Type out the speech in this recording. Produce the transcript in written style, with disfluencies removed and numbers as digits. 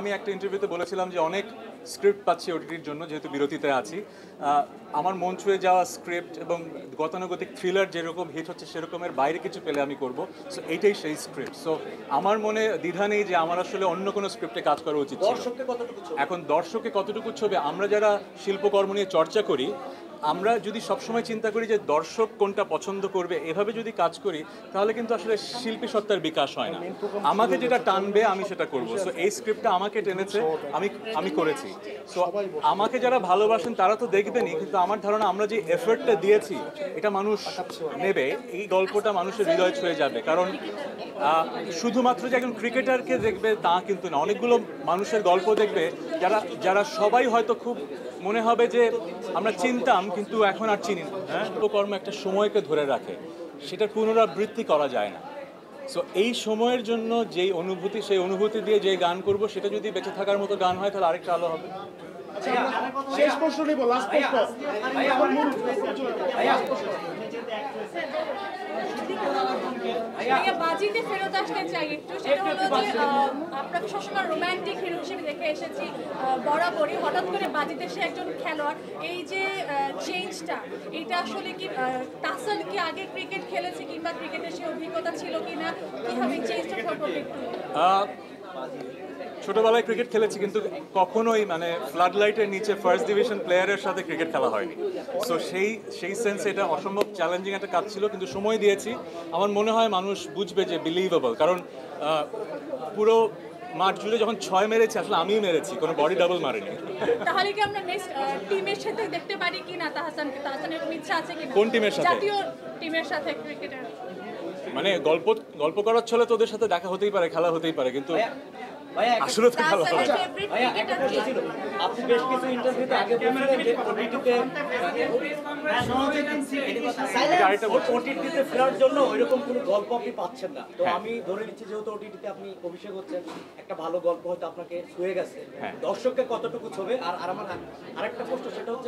আমি একটা ইন্টারভিউতে বলেছিলাম যে অনেক স্ক্রিপ্ট পাচ্ছি ওটিটির জন্য, যেহেতু বিরতিতে আছি। আমার মন ছুঁয়ে যাওয়া স্ক্রিপ্ট এবং গতানুগতিক থ্রিলার যেরকম হিট হচ্ছে সেরকমের বাইরে কিছু পেলে আমি করব। সো এইটাই সেই স্ক্রিপ্ট। সো আমার মনে দ্বিধা নেই যে আমার আসলে অন্য কোনো স্ক্রিপ্টে কাজ করা উচিত ছিল। এখন দর্শককে কতটুকু ছবি, আমরা যারা শিল্পকর্ম নিয়ে চর্চা করি, আমরা যদি সবসময় চিন্তা করি যে দর্শক কোনটা পছন্দ করবে, এভাবে যদি কাজ করি, তাহলে কিন্তু আসলে শিল্পী সত্তার বিকাশ হয় না। আমাকে যেটা টানবে আমি সেটা করব। সো এই স্ক্রিপ্টটা আমাকে টেনেছে, আমি করেছি। সো আমাকে যারা ভালোবাসেন তারা তো দেখবেনই, কিন্তু আমার ধারণা আমরা যে এফর্টটা দিয়েছি এটা মানুষ নেবে, এই গল্পটা মানুষের হৃদয় ছুঁয়ে যাবে। কারণ শুধুমাত্র যে একজন ক্রিকেটারকে দেখবে তা কিন্তু না, অনেকগুলো মানুষের গল্প দেখবে যারা যারা সবাই হয়তো খুব মনে হবে যে আমরা চিনতাম কিন্তু এখন আর চিনি না। হ্যাঁ, কর্ম একটা সময়কে ধরে রাখে, সেটার পুনরাবৃত্তি করা যায় না। সো এই সময়ের জন্য যেই অনুভূতি, সেই অনুভূতি দিয়ে যে গান করব, সেটা যদি বেঁচে থাকার মতো গান হয় তাহলে আরেকটা আলো হবে। শেষ প্রশ্ন নিব, লাস্ট প্রশ্ন। বাজিতে ফেরত আসতে চাই একটু, সেটা হলো যে আপনাকে সবসময় রোমান্টিক হিরো হিসেবে দেখে এসেছি বরাবরই। হঠাৎ করে বাজিতে সে একজন খেলোয়াড়, এই যে চেঞ্জটা, এটা আসলে কি তাহসান কি আগে ক্রিকেট খেলেছে কিংবা ক্রিকেটের সে অভিজ্ঞতা ছিল কিনা, কিভাবে চেঞ্জটা সম্পর্কে একটু? ছোটবেলায় ক্রিকেট খেলেছি, কিন্তু কখনোই মানে ফ্লাড লাইটের নিচে ফার্স্ট ডিভিশন প্লেয়ারের সাথে ক্রিকেট খেলা হয়নি। সো সেই সেন্সে এটা অসম্ভব চ্যালেঞ্জিং একটা কাজ ছিল, কিন্তু সময় দিয়েছি। আমার মনে হয় মানুষ বুঝবে যে বিলিভেবল, কারণ পুরো মাঠ জুড়ে যখন 6 মেরেছি, আসলে আমিই মেরেছি, কোনো বডি ডাবল মারেনি। তাহলে কি আমরা নেক্সট টিমের সাথে দেখতে পারি কিনা তাহসানকে? তাহসানের ইচ্ছা আছে কিনা কোন টিমের সাথে? জাতীয় টিমের সাথে ক্রিকেটার। মানে গল্প করার ছলে তোদের সাথে দেখা হতেই পারে, খেলা হতেই পারে, কিন্তু আসলে তো খেলা হবে না। আপনি বেশ কিছু ইন্টারভিউতে আগে বলেছিলেন যে ওটিটিতে ফেরার জন্য ওইরকম কোনো গল্প আপনি পাচ্ছেন না। তো আমি ধরে নিচ্ছি যেহেতু ওটিটিতে আপনি অভিষেক হচ্ছেন, একটা ভালো গল্প হয়তো আপনাকে ছুঁয়ে গেছে, দর্শককে কতটুকু ছবে। আর আমার আরেকটা প্রশ্ন, সেটা হচ্ছে